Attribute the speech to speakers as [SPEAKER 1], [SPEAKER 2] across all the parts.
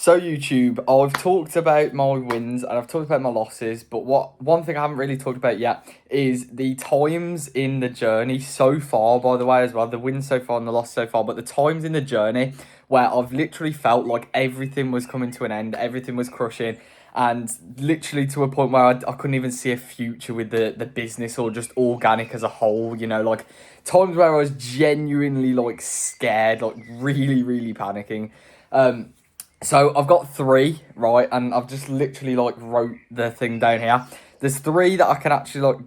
[SPEAKER 1] So YouTube, I've talked about my wins and I've talked about my losses, but one thing I haven't really talked about yet is the times in the journey so far, by the way, as well. The wins so far and the loss so far, but the times in the journey where I've literally felt like everything was coming to an end, everything was crushing, and literally to a point where I couldn't even see a future with the business or just organic as a whole, like times where I was genuinely like scared, like really, really panicking. So I've got three, right, and I've just literally like wrote the thing down here. There's three that I can actually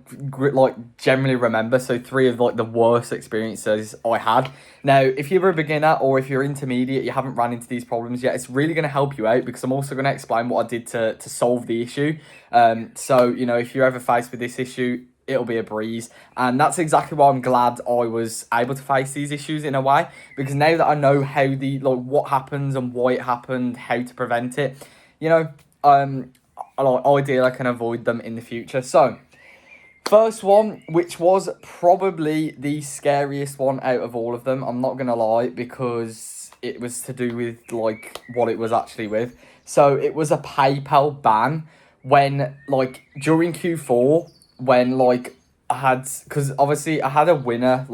[SPEAKER 1] like generally remember. So three of like the worst experiences I had. Now, if you're a beginner or if you're intermediate, you haven't ran into these problems yet, it's really going to help you out because I'm also going to explain what I did to solve the issue. So if you're ever faced with this issue, it'll be a breeze, and that's exactly why I'm glad I was able to face these issues in a way, because now that I know how what happens and why it happened, how to prevent it, ideally I can avoid them in the future. So first one, which was probably the scariest one out of all of them, I'm not gonna lie, because it was to do with like what it was actually with. So it was a PayPal ban when during Q4, when I had, because obviously I had a winner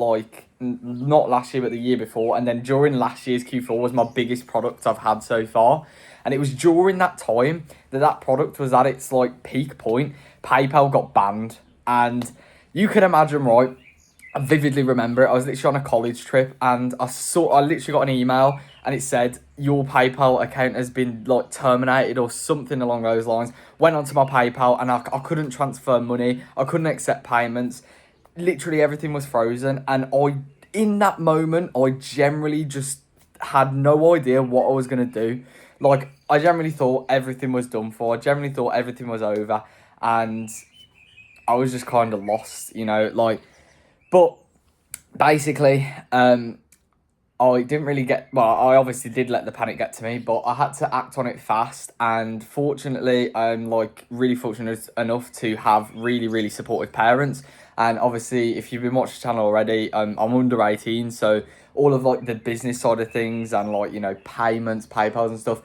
[SPEAKER 1] not last year but the year before, and then during last year's Q4 was my biggest product I've had so far, and it was during that time that product was at its peak point. PayPal got banned, and you can imagine, right? I vividly remember it. I was literally on a college trip, and I literally got an email, and it said your PayPal account has been terminated or something along those lines. Went onto my PayPal, and I couldn't transfer money. I couldn't accept payments. Literally everything was frozen, and in that moment, I generally just had no idea what I was gonna do. I generally thought everything was done for. I generally thought everything was over, and I was just kind of lost, But basically, I didn't really I obviously did let the panic get to me, but I had to act on it fast. And fortunately, I'm really fortunate enough to have really, really supportive parents. And obviously, if you've been watching the channel already, I'm under 18. So all of the business side of things and payments, PayPals and stuff,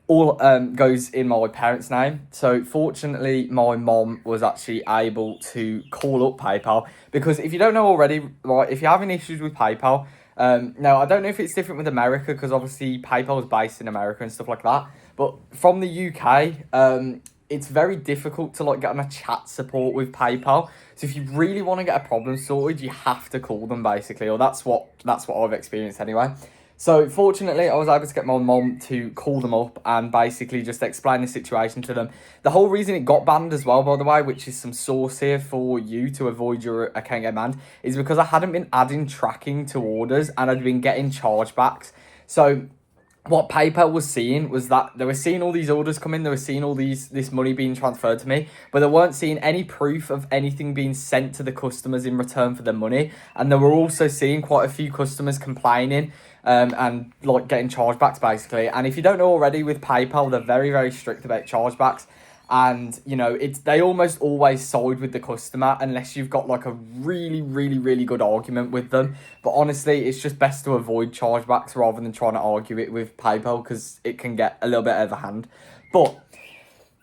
[SPEAKER 1] all goes in my parents' name. So fortunately, my mom was actually able to call up PayPal, because if you don't know already, right, if you're having issues with PayPal, now I don't know if it's different with America, because obviously PayPal is based in America and stuff like that. But from the UK, it's very difficult to get on a chat support with PayPal. So if you really want to get a problem sorted, you have to call them basically, or that's what I've experienced anyway. So fortunately, I was able to get my mom to call them up and basically just explain the situation to them. The whole reason it got banned as well, by the way, which is some source here for you to avoid your account getting banned, is because I hadn't been adding tracking to orders and I'd been getting chargebacks. So what PayPal was seeing was that they were seeing all these orders come in, they were seeing all this money being transferred to me, but they weren't seeing any proof of anything being sent to the customers in return for their money. And they were also seeing quite a few customers complaining and getting chargebacks basically. And if you don't know already, with PayPal, they're very, very strict about chargebacks. And they almost always side with the customer unless you've got a really, really, really good argument with them. But honestly, it's just best to avoid chargebacks rather than trying to argue it with PayPal, because it can get a little bit out of hand. But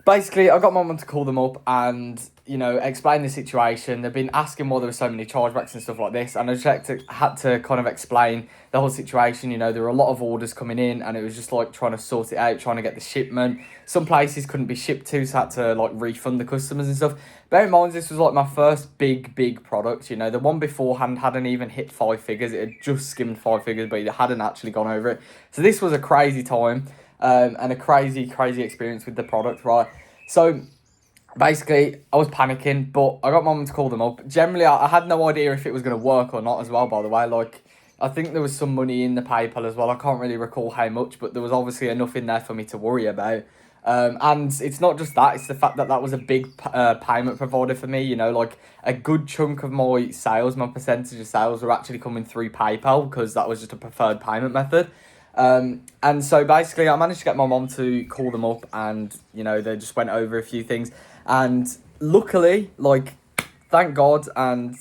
[SPEAKER 1] basically, I got my mum to call them up and, explain the situation. They've been asking why there were so many chargebacks and stuff like this. And I just had to kind of explain the whole situation. There were a lot of orders coming in, and it was just trying to sort it out, trying to get the shipment. Some places couldn't be shipped to, so I had to refund the customers and stuff. Bear in mind, this was my first big product. The one beforehand hadn't even hit 5 figures. It had just skimmed 5 figures, but it hadn't actually gone over it. So this was a crazy time. And a crazy experience with the product, right? So basically, I was panicking, but I got my mum to call them up. Generally, I had no idea if it was going to work or not as well, by the way. I think there was some money in the PayPal as well. I can't really recall how much, but there was obviously enough in there for me to worry about. And it's not just that, it's the fact that was a big payment provider for me. A good chunk of my sales, my percentage of sales were actually coming through PayPal, because that was just a preferred payment method. And so basically I managed to get my mom to call them up, and they just went over a few things, and luckily, thank God, and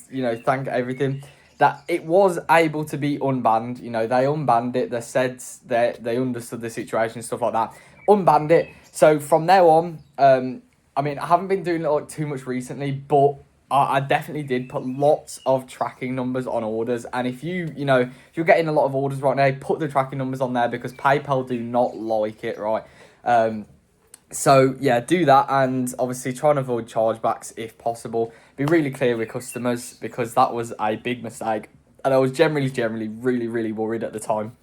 [SPEAKER 1] thank everything, that it was able to be unbanned. They unbanned it. They said that they understood the situation, stuff like that. unbanned it. So from now on, I mean, I haven't been doing it like too much recently, but I definitely did put lots of tracking numbers on orders. And if if you're getting a lot of orders right now, put the tracking numbers on there because PayPal do not like it, right? So yeah, do that, and obviously try and avoid chargebacks if possible. Be really clear with customers because that was a big mistake, and I was generally really worried at the time.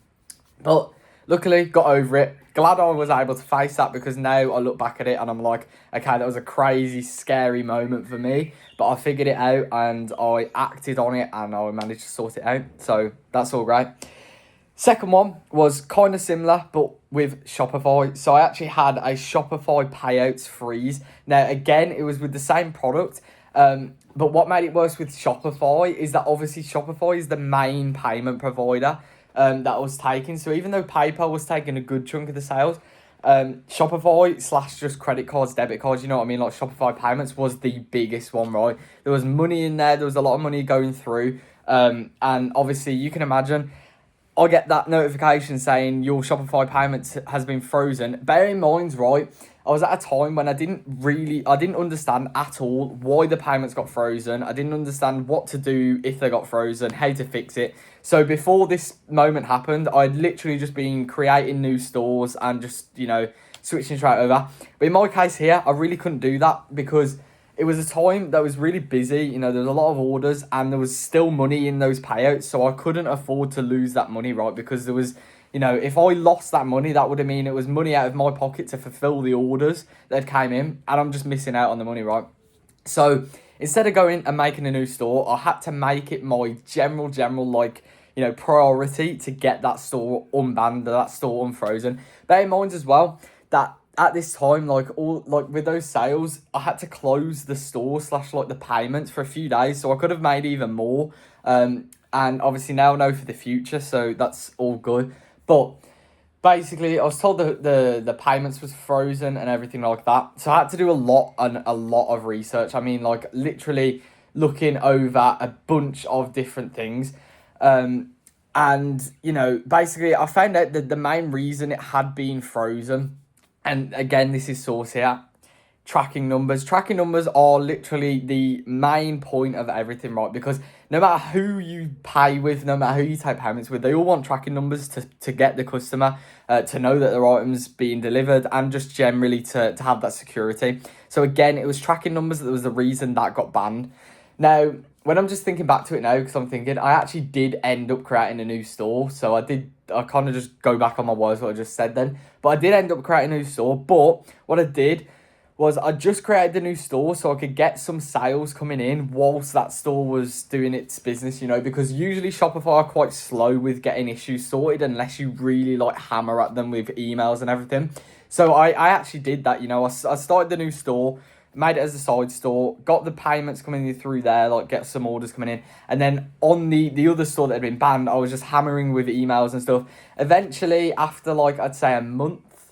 [SPEAKER 1] But luckily, got over it. Glad I was able to face that because now I look back at it and I'm like, okay, that was a crazy, scary moment for me. But I figured it out and I acted on it and I managed to sort it out. So that's all great. Second one was kind of similar, but with Shopify. So I actually had a Shopify payouts freeze. Now, again, it was with the same product. But what made it worse with Shopify is that obviously Shopify is the main payment provider that I was taking. So even though PayPal was taking a good chunk of the sales, Shopify / just credit cards, debit cards, you know what I mean? Like Shopify payments was the biggest one, right? There was money in there. There was a lot of money going through. And obviously you can imagine I get that notification saying your Shopify payment has been frozen. Bear in mind, right, I was at a time when I didn't understand at all why the payments got frozen. I didn't understand what to do if they got frozen, how to fix it. So before this moment happened, I'd literally just been creating new stores and just, switching straight over. But in my case here, I really couldn't do that because it was a time that was really busy. There was a lot of orders and there was still money in those payouts. So I couldn't afford to lose that money, right? Because there was, if I lost that money, that would have mean it was money out of my pocket to fulfill the orders that came in. And I'm just missing out on the money, right? So instead of going and making a new store, I had to make it my general, priority to get that store unbanned, that store unfrozen. Bear in mind as well that at this time, with those sales, I had to close the store / the payments for a few days, so I could have made even more. And obviously now I know for the future, so that's all good. But basically, I was told the payments was frozen and everything like that, so I had to do a lot of research. I mean, literally looking over a bunch of different things. Basically, I found out that the main reason it had been frozen. And again, this is source here. Tracking numbers. Tracking numbers are literally the main point of everything, right? Because no matter who you pay with, no matter who you take payments with, they all want tracking numbers to get the customer, to know that their item's being delivered and just generally to have that security. So again, it was tracking numbers that was the reason that got banned. Now, when I'm just thinking back to it now, because I'm thinking, I actually did end up creating a new store. So I kind of just go back on my words, what I just said then. But I did end up creating a new store. But what I did was I just created the new store so I could get some sales coming in whilst that store was doing its business, because usually Shopify are quite slow with getting issues sorted unless you really hammer at them with emails and everything. So I actually did that, I started the new store, made it as a side store, got the payments coming in through there, get some orders coming in. And then on the other store that had been banned, I was just hammering with emails and stuff. Eventually, after I'd say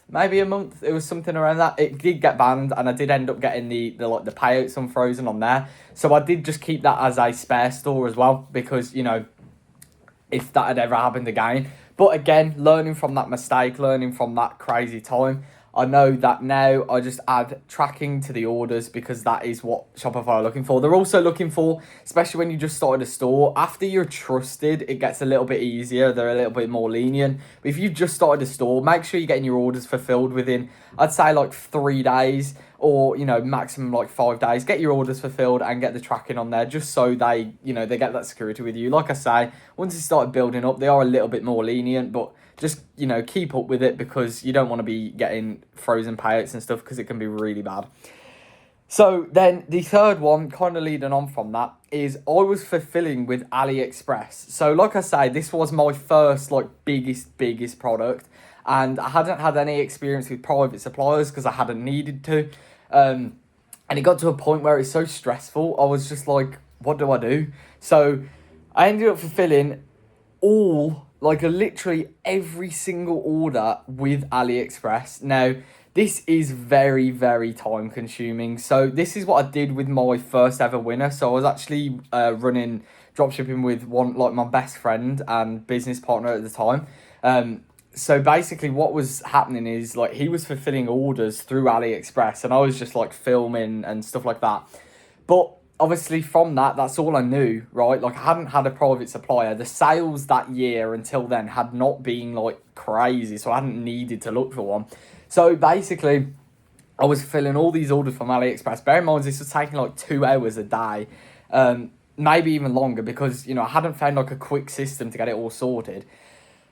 [SPEAKER 1] maybe a month, it was something around that, it did get banned and I did end up getting the payouts unfrozen on there. So I did just keep that as a spare store as well because, if that had ever happened again. But again, learning from that mistake, learning from that crazy time, I know that now I just add tracking to the orders because that is what Shopify are looking for. They're also looking for, especially when you just started a store, after you're trusted, it gets a little bit easier. They're a little bit more lenient. But if you've just started a store, make sure you're getting your orders fulfilled within, I'd say 3 days or, maximum 5 days. Get your orders fulfilled and get the tracking on there just so they get that security with you. Like I say, once you start building up, they are a little bit more lenient, but just, keep up with it because you don't want to be getting frozen payouts and stuff because it can be really bad. So then the third one, kind of leading on from that, is I was fulfilling with AliExpress. So like I say, this was my first biggest product and I hadn't had any experience with private suppliers because I hadn't needed to. And it got to a point where it's so stressful. I was just like, what do I do? So I ended up fulfilling literally every single order with AliExpress. Now, this is very, very time consuming. So this is what I did with my first ever winner. So I was actually running dropshipping with my best friend and business partner at the time. so basically what was happening is like he was fulfilling orders through AliExpress and I was just like filming and stuff like that. But obviously from that's all I knew, right? Like I hadn't had a private supplier. The sales that year until then had not been like crazy, so I hadn't needed to look for one. So basically I was filling all these orders from AliExpress. Bear in mind this was taking like 2 hours a day, maybe even longer, because I hadn't found like a quick system to get it all sorted.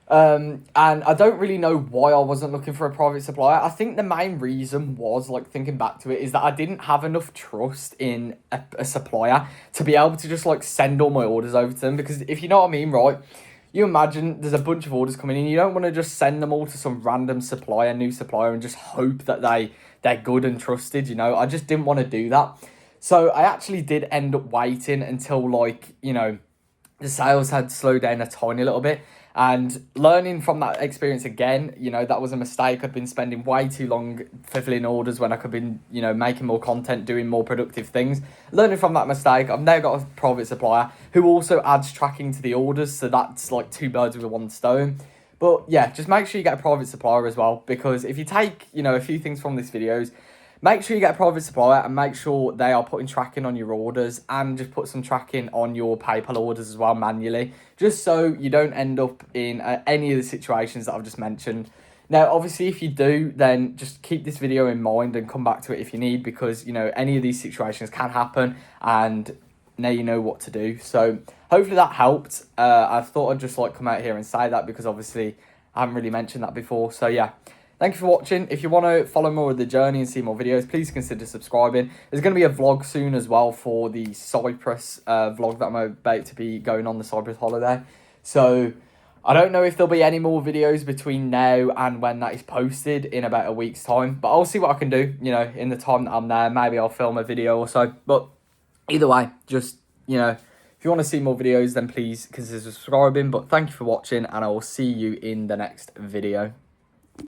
[SPEAKER 1] And I don't really know why I wasn't looking for a private supplier. I think the main reason was, like, thinking back to it, is that I didn't have enough trust in a supplier to be able to just, like, send all my orders over to them. Because if you know what I mean, right, you imagine there's a bunch of orders coming in. You don't want to just send them all to some random supplier, new supplier, and just hope that they're good and trusted, I just didn't want to do that. So I actually did end up waiting until, like, the sales had slowed down a tiny little bit. And learning from that experience again, that was a mistake. I'd been spending way too long fulfilling orders when I could have been, making more content, doing more productive things. Learning from that mistake, I've now got a private supplier who also adds tracking to the orders. So that's like 2 birds with one stone. But yeah, just make sure you get a private supplier as well. Because if you take, a few things from this videos, make sure you get a private supplier and make sure they are putting tracking on your orders, and just put some tracking on your PayPal orders as well manually, just so you don't end up in any of the situations that I've just mentioned. Now, obviously, if you do, then just keep this video in mind and come back to it if you need, because, any of these situations can happen, and now you know what to do. So hopefully that helped. I thought I'd just come out here and say that, because obviously I haven't really mentioned that before. So yeah. Thank you for watching. If you want to follow more of the journey and see more videos, please consider subscribing. There's going to be a vlog soon as well for the Cyprus vlog that I'm about to be going on, the Cyprus holiday. So I don't know if there'll be any more videos between now and when that is posted in about a week's time. But I'll see what I can do, in the time that I'm there. Maybe I'll film a video or so. But either way, just, if you want to see more videos, then please consider subscribing. But thank you for watching, and I will see you in the next video.